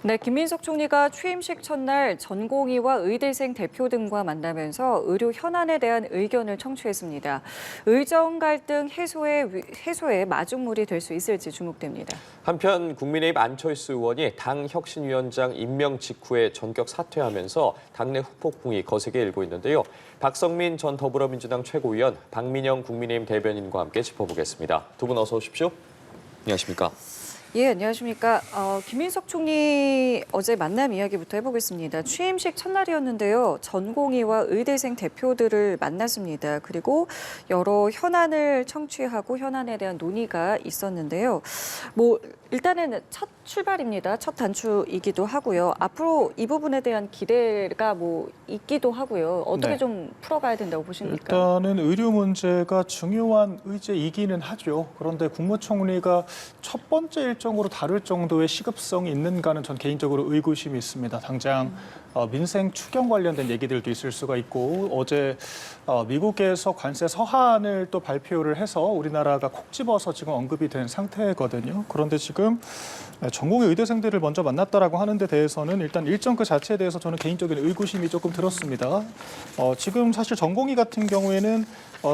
네, 김민석 총리가 취임식 첫날 전공의와 의대생 대표 등과 만나면서 의료 현안에 대한 의견을 청취했습니다. 의정 갈등 해소에 마중물이 될 수 있을지 주목됩니다. 한편 국민의힘 안철수 의원이 당 혁신위원장 임명 직후에 전격 사퇴하면서 당내 후폭풍이 거세게 일고 있는데요. 박성민 전 더불어민주당 최고위원, 박민영 국민의힘 대변인과 함께 짚어보겠습니다. 두 분 어서 오십시오. 안녕하십니까? 예, 안녕하십니까. 김민석 총리 어제 만남 이야기부터 해보겠습니다. 취임식 첫날이었는데요. 전공의와 의대생 대표들을 만났습니다. 그리고 여러 현안을 청취하고 현안에 대한 논의가 있었는데요. 일단은 첫 출발입니다. 첫 단추이기도 하고요. 앞으로 이 부분에 대한 기대가 있기도 하고요. 어떻게 좀 풀어가야 된다고 보십니까? 일단은 의료 문제가 중요한 의제이기는 하죠. 그런데 국무총리가 첫 번째 일정으로 다룰 정도의 시급성이 있는가는 전 개인적으로 의구심이 있습니다. 당장 민생 추경 관련된 얘기들도 있을 수가 있고 어제 미국에서 관세 서한을 또 발표를 해서 우리나라가 콕 집어서 지금 언급이 된 상태거든요. 그런데 지금 전공의 의대생들을 먼저 만났다라고 하는 데 대해서는 일단 일정 그 자체에 대해서 저는 개인적인 의구심이 조금 들었습니다. 지금 사실 전공의 같은 경우에는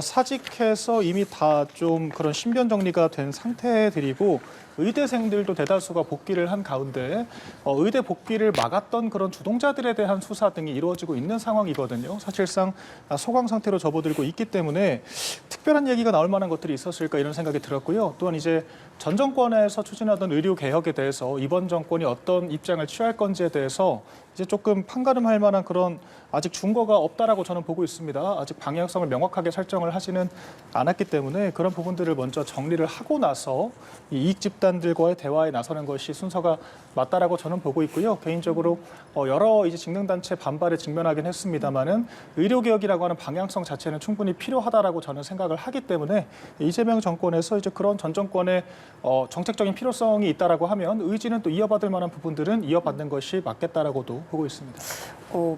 사직해서 이미 다 좀 그런 신변 정리가 된 상태들이고 의대생들도 대다수가 복귀를 한 가운데 의대 복귀를 막았던 그런 주동자들에 대한 수사 등이 이루어지고 있는 상황이거든요. 사실상 소강 상태로 접어들고 있기 때문에 특별한 얘기가 나올 만한 것들이 있었을까 이런 생각이 들었고요. 또한 이제 전 정권에서 추진하던 의료 개혁에 대해서 이번 정권이 어떤 입장을 취할 건지에 대해서 이제 조금 판가름할 만한 그런 아직 준거가 없다라고 저는 보고 있습니다. 아직 방향성을 명확하게 설정을 하지는 않았기 때문에 그런 부분들을 먼저 정리를 하고 나서 이 이익 집단들과의 대화에 나서는 것이 순서가 맞다라고 저는 보고 있고요. 개인적으로 여러 이제 직능단체 반발에 직면하긴 했습니다만은 의료 개혁이라고 하는 방향성 자체는 충분히 필요하다라고 저는 생각을 하기 때문에 이재명 정권에서 이제 그런 전 정권의 정책적인 필요성이 있다라고 하면 의지는 또 이어받을 만한 부분들은 이어받는 것이 맞겠다라고도 보고 있습니다.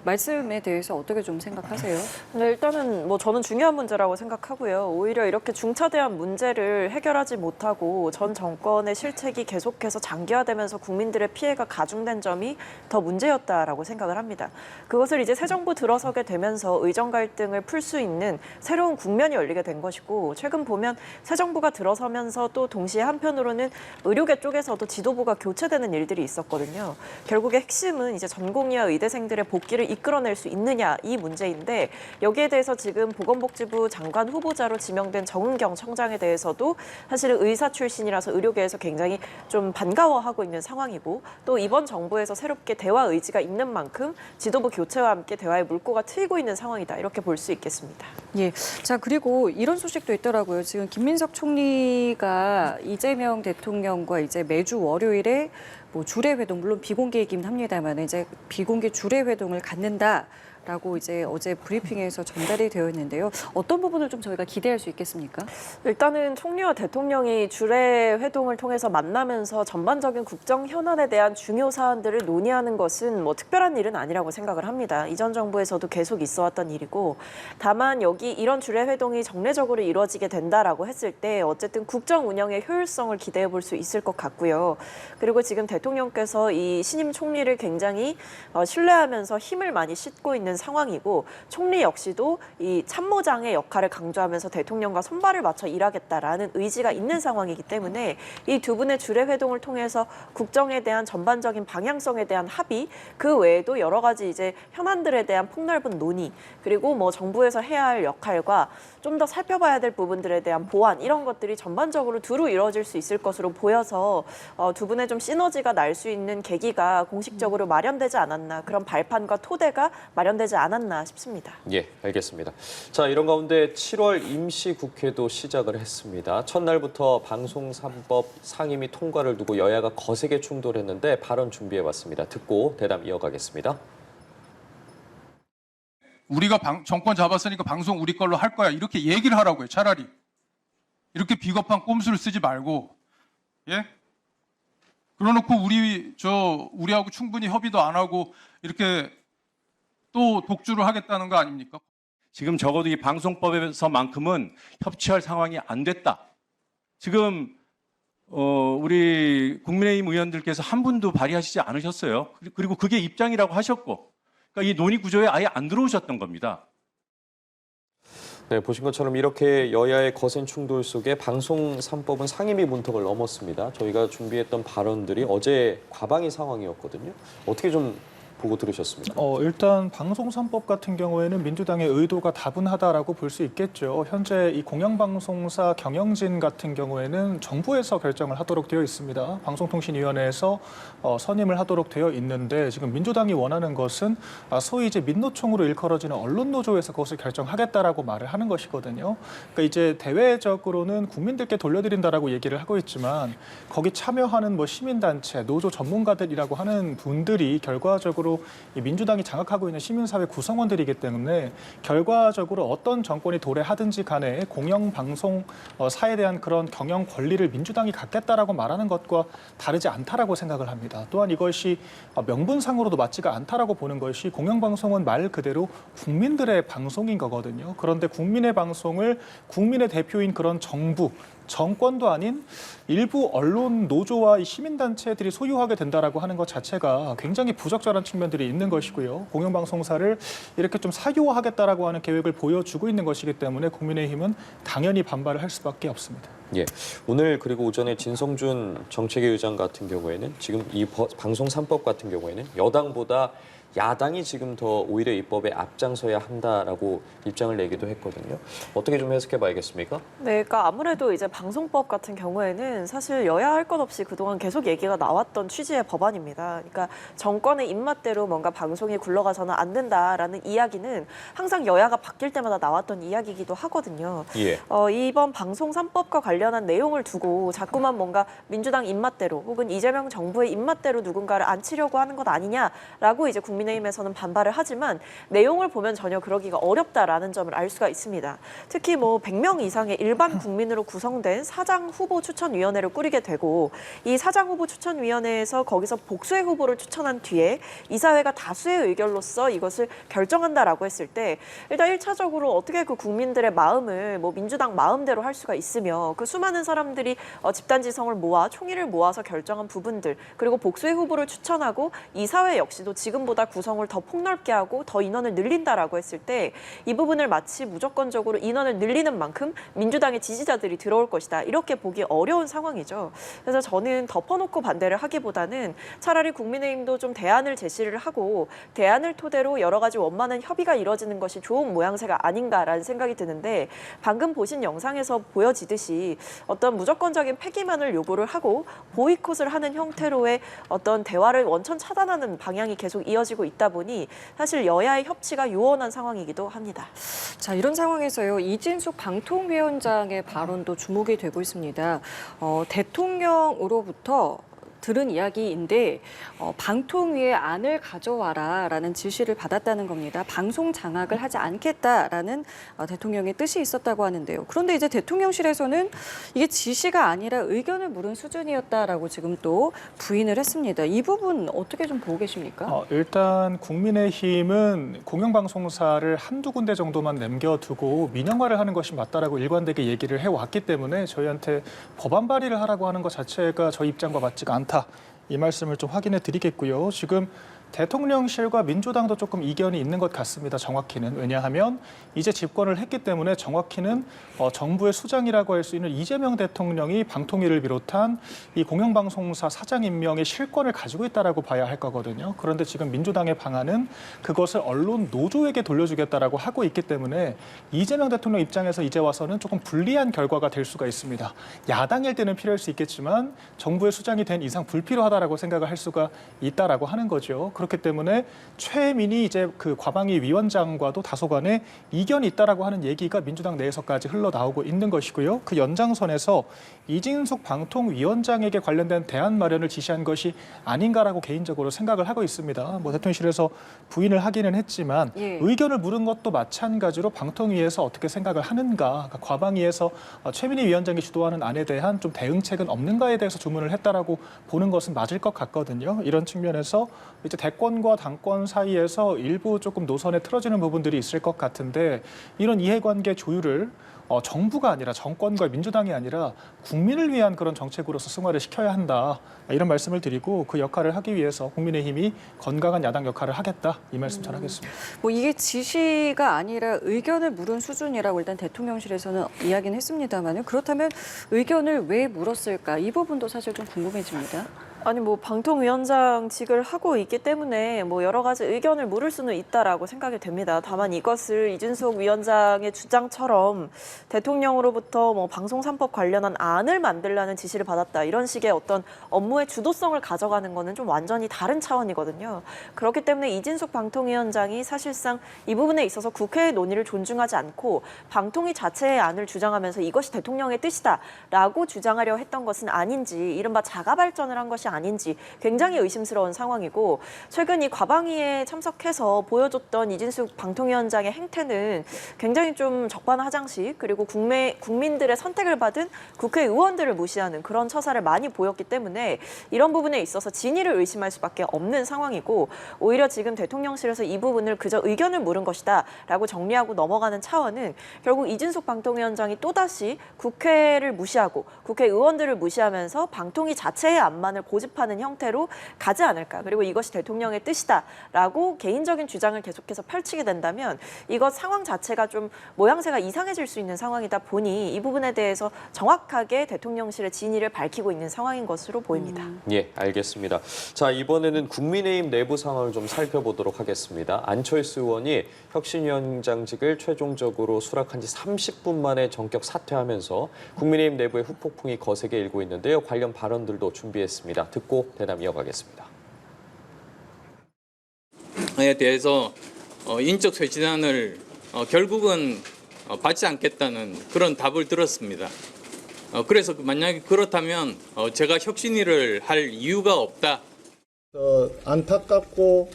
말씀에 대해서 어떻게 좀 생각하세요? 네, 일단은 저는 중요한 문제라고 생각하고요. 오히려 이렇게 중차대한 문제를 해결하지 못하고 전 정권의 실책이 계속해서 장기화되면서 국민들의 피해가 가중된 점이 더 문제였다라고 생각을 합니다. 그것을 이제 새 정부 들어서게 되면서 의정 갈등을 풀 수 있는 새로운 국면이 열리게 된 것이고 최근 보면 새 정부가 들어서면서 또 동시에 한편으로는 의료계 쪽에서도 지도부가 교체되는 일들이 있었거든요. 결국에 핵심은 이제 전공의와 의대생들의 복귀를 이끌어낼 수 있느냐 이 문제인데 여기에 대해서 지금 보건복지부 장관 후보자로 지명된 정은경 청장에 대해서도 사실은 의사 출신이라서 의료계에서 굉장히 좀 반가워하고 있는 상황이고 또 이번 정부에서 새롭게 대화 의지가 있는 만큼 지도부 교체와 함께 대화의 물꼬가 트이고 있는 상황이다 이렇게 볼 수 있겠습니다. 예. 자, 그리고 이런 소식도 있더라고요. 지금 김민석 총리가 이재명 대통령과 이제 매주 월요일에 주례 회동, 물론 비공개이긴 합니다만 이제 비공개 주례 회동을 갖는다라고 이제 어제 브리핑에서 전달이 되어 있는데요. 어떤 부분을 좀 저희가 기대할 수 있겠습니까? 일단은 총리와 대통령이 주례 회동을 통해서 만나면서 전반적인 국정 현안에 대한 중요 사안들을 논의하는 것은 특별한 일은 아니라고 생각을 합니다. 이전 정부에서도 계속 있어왔던 일이고 다만 여기 이런 주례 회동이 정례적으로 이루어지게 된다라고 했을 때 어쨌든 국정 운영의 효율성을 기대해 볼 수 있을 것 같고요. 그리고 지금 대통령께서 이 신임 총리를 굉장히 신뢰하면서 힘을 많이 싣고 있는 상황이고 총리 역시도 이 참모장의 역할을 강조하면서 대통령과 손발을 맞춰 일하겠다라는 의지가 있는 상황이기 때문에 이 두 분의 주례 회동을 통해서 국정에 대한 전반적인 방향성에 대한 합의 그 외에도 여러 가지 이제 현안들에 대한 폭넓은 논의 그리고 정부에서 해야 할 역할과 좀 더 살펴봐야 될 부분들에 대한 보완 이런 것들이 전반적으로 두루 이루어질 수 있을 것으로 보여서 두 분의 좀 시너지가 날 수 있는 계기가 공식적으로 마련되지 않았나 그런 발판과 토대가 마련되지 않았나 싶습니다. 예, 알겠습니다. 자, 이런 가운데 7월 임시국회도 시작을 했습니다. 첫날부터 방송 3법 상임위 통과를 두고 여야가 거세게 충돌했는데 발언 준비해봤습니다. 듣고 대담 이어가겠습니다. 우리가 정권 잡았으니까 방송 우리 걸로 할 거야. 이렇게 얘기를 하라고요. 차라리. 이렇게 비겁한 꼼수를 쓰지 말고. 예? 그러놓고 우리하고 충분히 협의도 안 하고 이렇게 또 독주를 하겠다는 거 아닙니까? 지금 적어도 이 방송법에서만큼은 협치할 상황이 안 됐다. 지금 우리 국민의힘 의원들께서 한 분도 발의하시지 않으셨어요. 그리고 그게 입장이라고 하셨고, 그러니까 이 논의 구조에 아예 안 들어오셨던 겁니다. 네, 보신 것처럼 이렇게 여야의 거센 충돌 속에 방송 3법은 상임위 문턱을 넘었습니다. 저희가 준비했던 발언들이 어제 과방위 상황이었거든요. 어떻게 좀 보고 들으셨습니까? 일단 방송 3법 같은 경우에는 민주당의 의도가 다분하다라고 볼 수 있겠죠. 현재 이 공영방송사 경영진 같은 경우에는 정부에서 결정을 하도록 되어 있습니다. 방송통신위원회에서 선임을 하도록 되어 있는데 지금 민주당이 원하는 것은 소위 이제 민노총으로 일컬어지는 언론노조에서 그것을 결정하겠다라고 말을 하는 것이거든요. 그러니까 이제 대외적으로는 국민들께 돌려드린다라고 얘기를 하고 있지만 거기 참여하는 뭐 시민단체, 노조 전문가들이라고 하는 분들이 결과적으로 이 민주당이 장악하고 있는 시민사회 구성원들이기 때문에 결과적으로 어떤 정권이 도래하든지 간에 공영방송사에 대한 그런 경영 권리를 민주당이 갖겠다라고 말하는 것과 다르지 않다라고 생각을 합니다. 또한 이것이 명분상으로도 맞지가 않다라고 보는 것이 공영방송은 말 그대로 국민들의 방송인 거거든요. 그런데 국민의 방송을 국민의 대표인 그런 정부, 정권도 아닌 일부 언론 노조와 이 시민단체들이 소유하게 된다라고 하는 것 자체가 굉장히 부적절한 측면들이 있는 것이고요. 공영방송사를 이렇게 좀 사교화하겠다라고 하는 계획을 보여주고 있는 것이기 때문에 국민의힘은 당연히 반발을 할 수밖에 없습니다. 예, 오늘 그리고 오전에 진성준 정책위 의장 같은 경우에는 지금 이 방송 3법 같은 경우에는 여당보다 야당이 지금 더 오히려 입법에 앞장서야 한다라고 입장을 내기도 했거든요. 어떻게 좀 해석해 봐야겠습니까? 네, 그러니까 아무래도 이제 방송법 같은 경우에는 사실 여야 할 것 없이 그동안 계속 얘기가 나왔던 취지의 법안입니다. 그러니까 정권의 입맛대로 뭔가 방송이 굴러가서는 안 된다라는 이야기는 항상 여야가 바뀔 때마다 나왔던 이야기이기도 하거든요. 예. 이번 방송 3법과 관련한 내용을 두고 자꾸만 뭔가 민주당 입맛대로 혹은 이재명 정부의 입맛대로 누군가를 앉히려고 하는 것 아니냐라고 이제 국민의힘에서는 반발을 하지만 내용을 보면 전혀 그러기가 어렵다라는 점을 알 수가 있습니다. 특히 뭐 100명 이상의 일반 국민으로 구성된 사장 후보 추천위원회를 꾸리게 되고 이 사장 후보 추천위원회에서 거기서 복수의 후보를 추천한 뒤에 이사회가 다수의 의결로서 이것을 결정한다라고 했을 때 일단 1차적으로 어떻게 그 국민들의 마음을 뭐 민주당 마음대로 할 수가 있으며 그 수많은 사람들이 집단지성을 모아 총의를 모아서 결정한 부분들 그리고 복수의 후보를 추천하고 이사회 역시도 지금보다 구성을 더 폭넓게 하고 더 인원을 늘린다라고 했을 때 이 부분을 마치 무조건적으로 인원을 늘리는 만큼 민주당의 지지자들이 들어올 것이다. 이렇게 보기 어려운 상황이죠. 그래서 저는 덮어놓고 반대를 하기보다는 차라리 국민의힘도 좀 대안을 제시를 하고 대안을 토대로 여러 가지 원만한 협의가 이뤄지는 것이 좋은 모양새가 아닌가라는 생각이 드는데 방금 보신 영상에서 보여지듯이 어떤 무조건적인 폐기만을 요구를 하고 보이콧을 하는 형태로의 어떤 대화를 원천 차단하는 방향이 계속 이어지고 있다 보니 사실 여야의 협치가 요원한 상황이기도 합니다. 자, 이런 상황에서요. 이진숙 방통위원장의 발언도 주목이 되고 있습니다. 대통령으로부터 들은 이야기인데 방통위에 안을 가져와라라는 지시를 받았다는 겁니다. 방송 장악을 하지 않겠다라는 대통령의 뜻이 있었다고 하는데요. 그런데 이제 대통령실에서는 이게 지시가 아니라 의견을 물은 수준이었다라고 지금 또 부인을 했습니다. 이 부분 어떻게 좀 보고 계십니까? 일단 국민의힘은 공영방송사를 한두 군데 정도만 남겨두고 민영화를 하는 것이 맞다라고 일관되게 얘기를 해왔기 때문에 저희한테 법안 발의를 하라고 하는 것 자체가 저희 입장과 맞지가 않다. 이 말씀을 좀 확인해 드리겠고요. 지금 대통령실과 민주당도 조금 이견이 있는 것 같습니다. 정확히는. 왜냐하면 이제 집권을 했기 때문에 정확히는 정부의 수장이라고 할 수 있는 이재명 대통령이 방통위를 비롯한 이 공영방송사 사장 임명의 실권을 가지고 있다라고 봐야 할 거거든요. 그런데 지금 민주당의 방안은 그것을 언론 노조에게 돌려주겠다라고 하고 있기 때문에 이재명 대통령 입장에서 이제 와서는 조금 불리한 결과가 될 수가 있습니다. 야당일 때는 필요할 수 있겠지만 정부의 수장이 된 이상 불필요하다라고 생각을 할 수가 있다라고 하는 거죠. 그렇기 때문에 최민희 이제 그 과방위 위원장과도 다소간에 이견이 있다라고 하는 얘기가 민주당 내에서까지 흘러나오고 있는 것이고요. 그 연장선에서 이진숙 방통위원장에게 관련된 대안 마련을 지시한 것이 아닌가라고 개인적으로 생각을 하고 있습니다. 뭐 대통령실에서 부인을 하기는 했지만 의견을 물은 것도 마찬가지로 방통위에서 어떻게 생각을 하는가, 그러니까 과방위에서 최민희 위원장이 주도하는 안에 대한 좀 대응책은 없는가에 대해서 주문을 했다라고 보는 것은 맞을 것 같거든요. 이런 측면에서 이제 대권과 당권 사이에서 일부 조금 노선에 틀어지는 부분들이 있을 것 같은데 이런 이해관계 조율을 정부가 아니라 정권과 민주당이 아니라 국민을 위한 그런 정책으로서 승화를 시켜야 한다. 이런 말씀을 드리고 그 역할을 하기 위해서 국민의힘이 건강한 야당 역할을 하겠다. 이 말씀 전하겠습니다. 뭐 이게 지시가 아니라 의견을 물은 수준이라고 일단 대통령실에서는 이야기는 했습니다만 그렇다면 의견을 왜 물었을까? 이 부분도 사실 좀 궁금해집니다. 아니 뭐 방통위원장직을 하고 있기 때문에 뭐 여러 가지 의견을 물을 수는 있다라고 생각이 됩니다. 다만 이것을 이준석 위원장의 주장처럼 대통령으로부터 뭐 방송 3법 관련한 안을 만들라는 지시를 받았다 이런 식의 어떤 업무의 주도성을 가져가는 거는 좀 완전히 다른 차원이거든요. 그렇기 때문에 이준석 방통위원장이 사실상 이 부분에 있어서 국회의 논의를 존중하지 않고 방통위 자체의 안을 주장하면서 이것이 대통령의 뜻이다라고 주장하려 했던 것은 아닌지 이른바 자가 발전을 한 것이 아닌지 굉장히 의심스러운 상황이고 최근 이 과방위에 참석해서 보여줬던 이준석 방통위원장의 행태는 굉장히 좀 적반하장식 그리고 국민들의 선택을 받은 국회의원들을 무시하는 그런 처사를 많이 보였기 때문에 이런 부분에 있어서 진위를 의심할 수밖에 없는 상황이고 오히려 지금 대통령실에서 이 부분을 그저 의견을 물은 것이다 라고 정리하고 넘어가는 차원은 결국 이준석 방통위원장이 또다시 국회를 무시하고 국회의원들을 무시하면서 방통위 자체의 안만을 고집하는 형태로 가지 않을까. 그리고 이것이 대통령의 뜻이다라고 개인적인 주장을 계속해서 펼치게 된다면 이것 상황 자체가 좀 모양새가 이상해질 수 있는 상황이다 보니 이 부분에 대해서 정확하게 대통령실의 진위를 밝히고 있는 상황인 것으로 보입니다. 예, 알겠습니다. 자, 이번에는 국민의힘 내부 상황을 좀 살펴보도록 하겠습니다. 안철수 의원이 혁신위원장직을 최종적으로 수락한 지 30분 만에 전격 사퇴하면서 국민의힘 내부의 후폭풍이 거세게 일고 있는데요. 관련 발언들도 준비했습니다. 듣고 대담 이어가겠습니다. 에 대해서 인적 쇄신안을 결국은 받지 않겠다는 그런 답을 들었습니다. 그래서 만약에 그렇다면 제가 혁신위를 할 이유가 없다. 안타깝고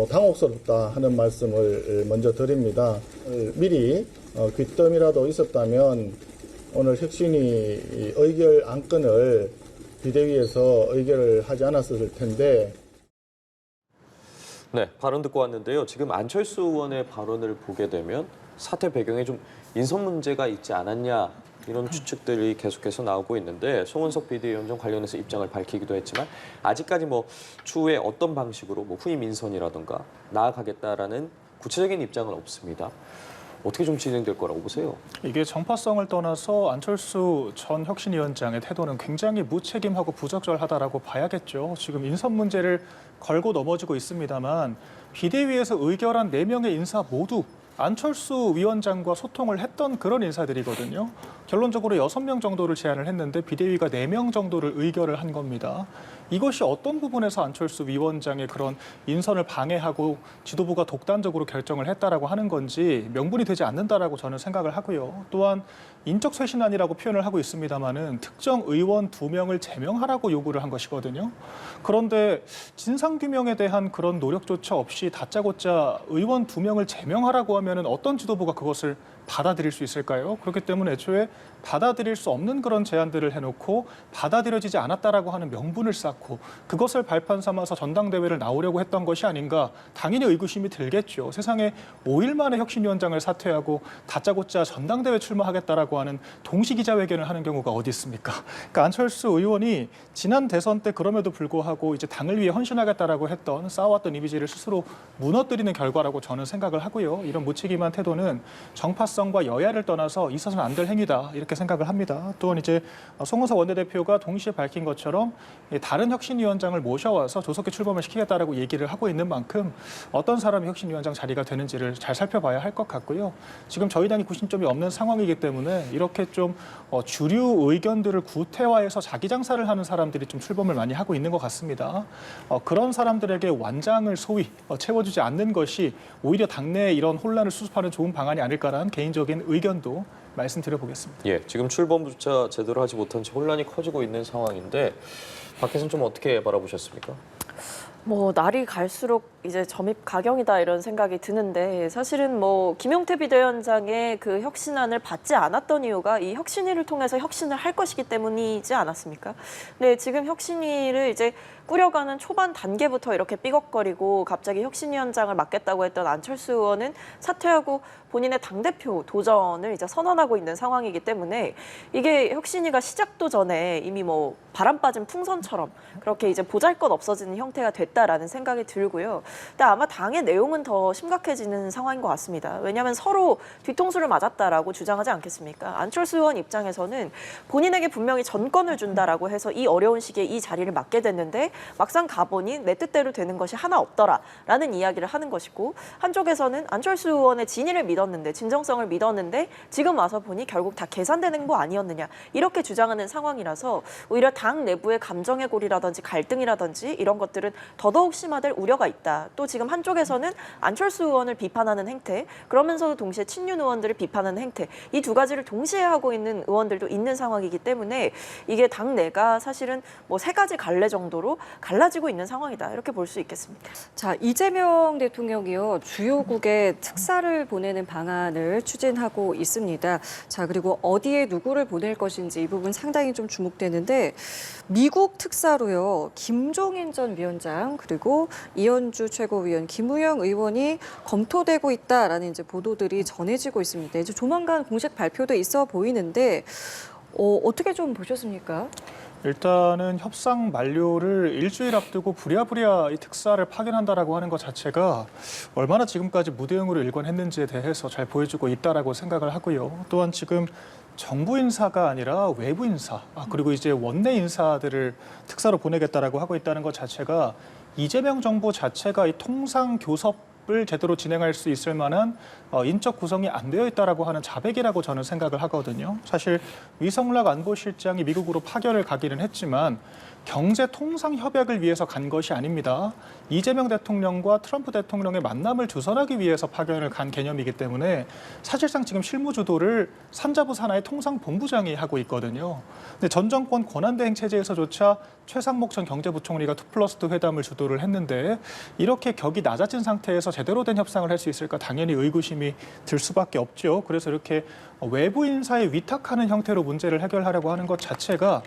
당혹스럽다 하는 말씀을 먼저 드립니다. 미리 귀뜸이라도 있었다면 오늘 혁신위 의결 안건을 비대위에서 의결을 하지 않았을 텐데. 네, 발언 듣고 왔는데요. 지금 안철수 의원의 발언을 보게 되면 사퇴 배경에 좀 인선 문제가 있지 않았냐 이런 추측들이 계속해서 나오고 있는데 송은석 비대위원장 관련해서 입장을 밝히기도 했지만 아직까지 뭐 추후에 어떤 방식으로 뭐 후임 인선이라든가 나아가겠다라는 구체적인 입장은 없습니다. 어떻게 좀 진행될 거라고 보세요? 이게 정파성을 떠나서 안철수 전 혁신위원장의 태도는 굉장히 무책임하고 부적절하다라고 봐야겠죠. 지금 인선 문제를 걸고 넘어지고 있습니다만 비대위에서 의결한 4명의 인사 모두 안철수 위원장과 소통을 했던 그런 인사들이거든요. 결론적으로 6명 정도를 제안을 했는데 비대위가 4명 정도를 의결을 한 겁니다. 이것이 어떤 부분에서 안철수 위원장의 그런 인선을 방해하고 지도부가 독단적으로 결정을 했다라고 하는 건지 명분이 되지 않는다라고 저는 생각을 하고요. 또한 인적 쇄신안이라고 표현을 하고 있습니다만은 특정 의원 2명을 제명하라고 요구를 한 것이거든요. 그런데 진상규명에 대한 그런 노력조차 없이 다짜고짜 의원 2명을 제명하라고 하면은 어떤 지도부가 그것을 받아들일 수 있을까요? 그렇기 때문에 애초에 받아들일 수 없는 그런 제안들을 해놓고 받아들여지지 않았다라고 하는 명분을 쌓고 그것을 발판 삼아서 전당대회를 나오려고 했던 것이 아닌가 당연히 의구심이 들겠죠. 세상에 5일 만에 혁신위원장을 사퇴하고 다짜고짜 전당대회 출마하겠다라고 하는 동시기자회견을 하는 경우가 어디 있습니까? 그러니까 안철수 의원이 지난 대선 때 그럼에도 불구하고 이제 당을 위해 헌신하겠다라고 했던 쌓아왔던 이미지를 스스로 무너뜨리는 결과라고 저는 생각을 하고요. 이런 무책임한 태도는 정파성과 여야를 떠나서 있어서는 안 될 행위다 이렇게 생각을 합니다. 또한 이제 송은석 원내대표가 동시에 밝힌 것처럼 다른 혁신위원장을 모셔와서 조속히 출범을 시키겠다라고 얘기를 하고 있는 만큼 어떤 사람이 혁신위원장 자리가 되는지를 잘 살펴봐야 할 것 같고요. 지금 저희 당이 구심점이 없는 상황이기 때문에 이렇게 좀 주류 의견들을 구태화해서 자기 장사를 하는 사람들이 좀 출범을 많이 하고 있는 것 같습니다. 그런 사람들에게 완장을 소위 채워주지 않는 것이 오히려 당내에 이런 혼란을 수습하는 좋은 방안이 아닐까라는 개인적인 의견도 말씀드려보겠습니다. 예, 지금 출범조차 제대로 하지 못한 채 혼란이 커지고 있는 상황인데 밖에서는 좀 어떻게 바라보셨습니까? 뭐 날이 갈수록 이제 점입 가경이다 이런 생각이 드는데 사실은 뭐 김용태 비대위원장의 그 혁신안을 받지 않았던 이유가 이 혁신위를 통해서 혁신을 할 것이기 때문이지 않았습니까? 네, 지금 혁신위를 이제 꾸려가는 초반 단계부터 이렇게 삐걱거리고 갑자기 혁신위원장을 맡겠다고 했던 안철수 의원은 사퇴하고 본인의 당대표 도전을 이제 선언하고 있는 상황이기 때문에 이게 혁신위가 시작도 전에 이미 뭐 바람 빠진 풍선처럼 그렇게 이제 보잘것 없어지는 형태가 됐다라는 생각이 들고요. 근데 아마 당의 내용은 더 심각해지는 상황인 것 같습니다. 왜냐하면 서로 뒤통수를 맞았다라고 주장하지 않겠습니까? 안철수 의원 입장에서는 본인에게 분명히 전권을 준다라고 해서 이 어려운 시기에 이 자리를 맡게 됐는데 막상 가보니 내 뜻대로 되는 것이 하나 없더라라는 이야기를 하는 것이고, 한쪽에서는 안철수 의원의 진위를 믿었는데, 진정성을 믿었는데 지금 와서 보니 결국 다 계산되는 거 아니었느냐, 이렇게 주장하는 상황이라서 오히려 당 내부의 감정의 골이라든지 갈등이라든지 이런 것들은 더더욱 심화될 우려가 있다. 또 지금 한쪽에서는 안철수 의원을 비판하는 행태, 그러면서도 동시에 친윤 의원들을 비판하는 행태, 이 두 가지를 동시에 하고 있는 의원들도 있는 상황이기 때문에 이게 당내가 사실은 뭐 세 가지 갈래 정도로 갈라지고 있는 상황이다, 이렇게 볼 수 있겠습니다. 자, 이재명 대통령이요, 주요국에 특사를 보내는 방안을 추진하고 있습니다. 자, 그리고 어디에 누구를 보낼 것인지 이 부분 상당히 좀 주목되는데, 미국 특사로요, 김종인 전 위원장 그리고 이현주 최고위원, 김우영 의원이 검토되고 있다라는 이제 보도들이 전해지고 있습니다. 이제 조만간 공식 발표도 있어 보이는데 어떻게 좀 보셨습니까? 일단은 협상 만료를 일주일 앞두고 부랴부랴 이 특사를 파견한다라고 하는 것 자체가 얼마나 지금까지 무대응으로 일관했는지에 대해서 잘 보여주고 있다라고 생각을 하고요. 또한 지금 정부 인사가 아니라 외부 인사, 그리고 이제 원내 인사들을 특사로 보내겠다라고 하고 있다는 것 자체가 이재명 정부 자체가 이 통상 교섭을 제대로 진행할 수 있을 만한 인적 구성이 안 되어 있다라고 하는 자백이라고 저는 생각을 하거든요. 사실 위성락 안보실장이 미국으로 파견을 가기는 했지만 경제 통상 협약을 위해서 간 것이 아닙니다. 이재명 대통령과 트럼프 대통령의 만남을 주선하기 위해서 파견을 간 개념이기 때문에 사실상 지금 실무 주도를 산자부 산하의 통상본부장이 하고 있거든요. 근데 전 정권 권한대행 체제에서조차 최상목 전 경제부총리가 2+2 회담을 주도를 했는데 이렇게 격이 낮아진 상태에서 제대로 된 협상을 할 수 있을까 당연히 의구심이 들 수밖에 없죠. 그래서 이렇게 외부 인사에 위탁하는 형태로 문제를 해결하려고 하는 것 자체가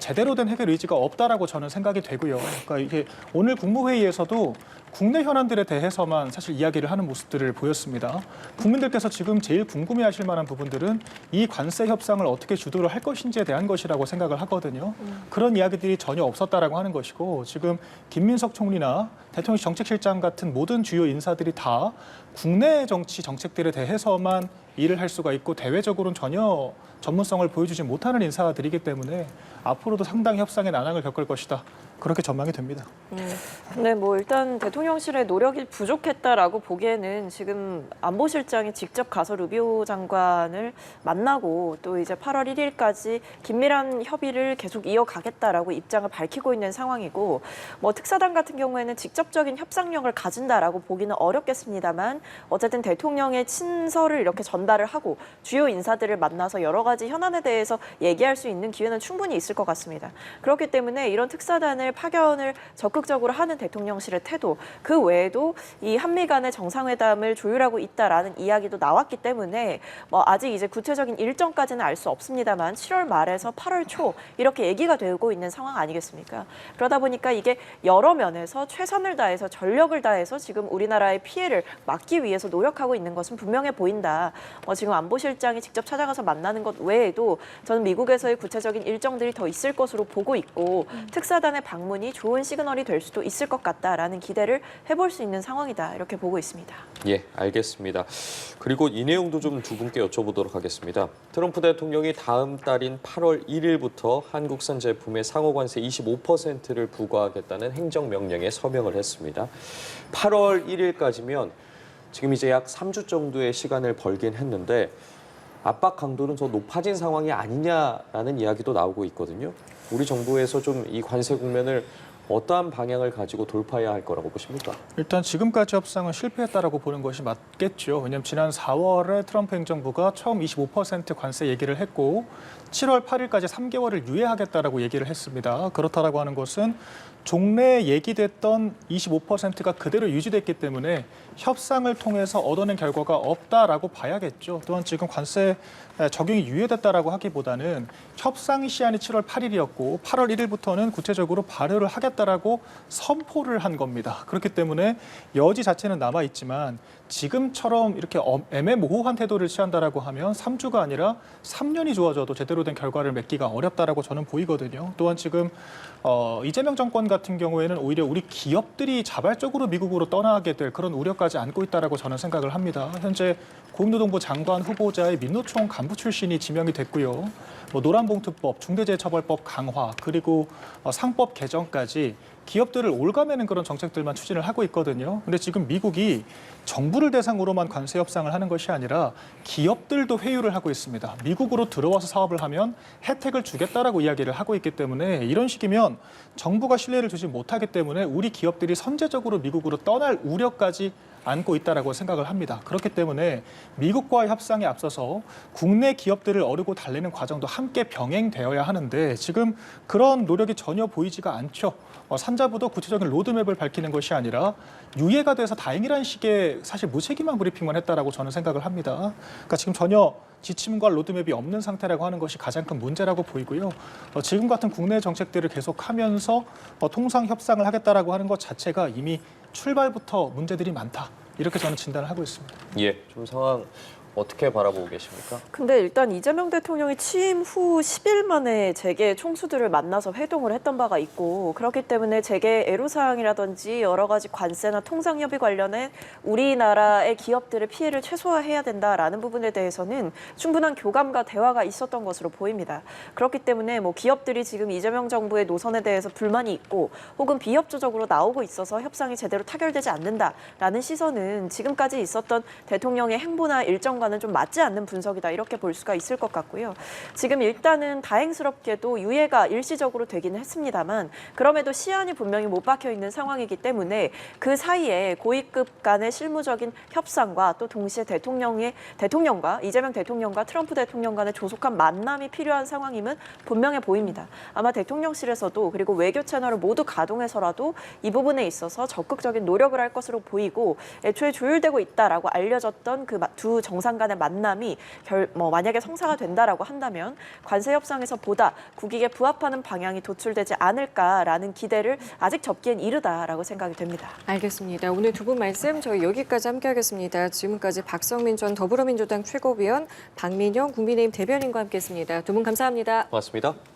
제대로 된 해결 의지가 없다라고 저는 생각이 되고요. 그러니까 이게 오늘 국무회의에서도 국내 현안들에 대해서만 사실 이야기를 하는 모습들을 보였습니다. 국민들께서 지금 제일 궁금해하실 만한 부분들은 이 관세 협상을 어떻게 주도를 할 것인지에 대한 것이라고 생각을 하거든요. 그런 이야기들이 전혀 없었다라고 하는 것이고, 지금 김민석 총리나 대통령 정책실장 같은 모든 주요 인사들이 다 국내 정치 정책들에 대해서만 일을 할 수가 있고 대외적으로는 전혀 전문성을 보여주지 못하는 인사들이기 때문에 앞으로도 상당히 협상의 난항을 겪을 것이다, 그렇게 전망이 됩니다. 네, 뭐 일단 대통령실의 노력이 부족했다라고 보기에는 지금 안보실장이 직접 가서 루비오 장관을 만나고 또 이제 8월 1일까지 긴밀한 협의를 계속 이어가겠다라고 입장을 밝히고 있는 상황이고, 뭐 특사단 같은 경우에는 직접적인 협상력을 가진다라고 보기는 어렵겠습니다만 어쨌든 대통령의 친서를 이렇게 전달을 하고 주요 인사들을 만나서 여러 가지 현안에 대해서 얘기할 수 있는 기회는 충분히 있을 것 같습니다. 그렇기 때문에 이런 특사단을 파견을 적극적으로 하는 대통령실의 태도, 그 외에도 이 한미 간의 정상회담을 조율하고 있다라는 이야기도 나왔기 때문에 뭐 아직 이제 구체적인 일정까지는 알 수 없습니다만 7월 말에서 8월 초 이렇게 얘기가 되고 있는 상황 아니겠습니까? 그러다 보니까 이게 여러 면에서 최선을 다해서 전력을 다해서 지금 우리나라의 피해를 막기 위해서 노력하고 있는 것은 분명해 보인다. 지금 안보실장이 직접 찾아가서 만나는 것 외에도 저는 미국에서의 구체적인 일정들이 더 있을 것으로 보고 있고 특사단의 방문이 좋은 시그널이 될 수도 있을 것 같다라는 기대를 해볼 수 있는 상황이다, 이렇게 보고 있습니다. 예, 알겠습니다. 그리고 이 내용도 좀 두 분께 여쭤보도록 하겠습니다. 트럼프 대통령이 다음 달인 8월 1일부터 한국산 제품에 상호관세 25%를 부과하겠다는 행정명령에 서명을 했습니다. 8월 1일까지면 지금 이제 약 3주 정도의 시간을 벌긴 했는데 압박 강도는 더 높아진 상황이 아니냐라는 이야기도 나오고 있거든요. 우리 정부에서 좀 이 관세 국면을 어떠한 방향을 가지고 돌파해야 할 거라고 보십니까? 일단 지금까지 협상은 실패했다라고 보는 것이 맞겠죠. 왜냐하면 지난 4월에 트럼프 행정부가 처음 25% 관세 얘기를 했고 7월 8일까지 3개월을 유예하겠다라고 얘기를 했습니다. 그렇다라고 하는 것은 종래에 얘기됐던 25%가 그대로 유지됐기 때문에 협상을 통해서 얻어낸 결과가 없다라고 봐야겠죠. 또한 지금 관세 적용이 유예됐다라고 하기보다는 협상 시한이 7월 8일이었고 8월 1일부터는 구체적으로 발효를 하겠다. 하겠다라고 선포를 한 겁니다. 그렇기 때문에 여지 자체는 남아 있지만 지금처럼 이렇게 애매모호한 태도를 취한다라고 하면 3주가 아니라 3년이 주어져도 제대로 된 결과를 맺기가 어렵다라고 저는 보이거든요. 또한 지금 이재명 정권 같은 경우에는 오히려 우리 기업들이 자발적으로 미국으로 떠나게 될 그런 우려까지 안고 있다라고 저는 생각을 합니다. 현재 고용노동부 장관 후보자의 민노총 간부 출신이 지명이 됐고요. 노란봉투법, 중대재해처벌법 강화, 그리고 상법 개정까지 기업들을 올가매는 그런 정책들만 추진을 하고 있거든요. 근데 지금 미국이 정부를 대상으로만 관세 협상을 하는 것이 아니라 기업들도 회유를 하고 있습니다. 미국으로 들어와서 사업을 하면 혜택을 주겠다라고 이야기를 하고 있기 때문에 이런 식이면 정부가 신뢰를 주지 못하기 때문에 우리 기업들이 선제적으로 미국으로 떠날 우려까지 안고 있다라고 생각을 합니다. 그렇기 때문에 미국과의 협상에 앞서서 국내 기업들을 어르고 달래는 과정도 함께 병행되어야 하는데 지금 그런 노력이 전혀 보이지가 않죠. 산자부도 구체적인 로드맵을 밝히는 것이 아니라 유예가 돼서 다행이라는 식의 사실 무책임한 브리핑만 했다라고 저는 생각을 합니다. 그러니까 지금 전혀 지침과 로드맵이 없는 상태라고 하는 것이 가장 큰 문제라고 보이고요. 지금 같은 국내 정책들을 계속하면서 통상 협상을 하겠다라고 하는 것 자체가 이미 출발부터 문제들이 많다. 이렇게 저는 진단을 하고 있습니다. 예, 좀 상황 어떻게 바라보고 계십니까? 근데 일단 이재명 대통령이 취임 후 10일 만에 재계 총수들을 만나서 회동을 했던 바가 있고 그렇기 때문에 재계 애로사항이라든지 여러 가지 관세나 통상협의 관련해 우리나라의 기업들의 피해를 최소화해야 된다라는 부분에 대해서는 충분한 교감과 대화가 있었던 것으로 보입니다. 그렇기 때문에 기업들이 지금 이재명 정부의 노선에 대해서 불만이 있고 혹은 비협조적으로 나오고 있어서 협상이 제대로 타결되지 않는다라는 시선은 지금까지 있었던 대통령의 행보나 일정과는 좀 맞지 않는 분석이다 이렇게 볼 수가 있을 것 같고요. 지금 일단은 다행스럽게도 유예가 일시적으로 되기는 했습니다만 그럼에도 시한이 분명히 못 박혀 있는 상황이기 때문에 그 사이에 고위급 간의 실무적인 협상과 또 동시에 대통령과 이재명 대통령과 트럼프 대통령 간의 조속한 만남이 필요한 상황임은 분명해 보입니다. 아마 대통령실에서도 그리고 외교 채널을 모두 가동해서라도 이 부분에 있어서 적극적인 노력을 할 것으로 보이고 애초에 조율되고 있다라고 알려졌던 그 두 정상 간의 만남이 만약에 성사가 된다라고 한다면 관세 협상에서 보다 국익에 부합하는 방향이 도출되지 않을까라는 기대를 아직 접기엔 이르다라고 생각이 됩니다. 알겠습니다. 오늘 두 분 말씀 저희 여기까지 함께하겠습니다. 지금까지 박성민 전 더불어민주당 최고위원, 박민영 국민의힘 대변인과 함께했습니다. 두 분 감사합니다. 고맙습니다.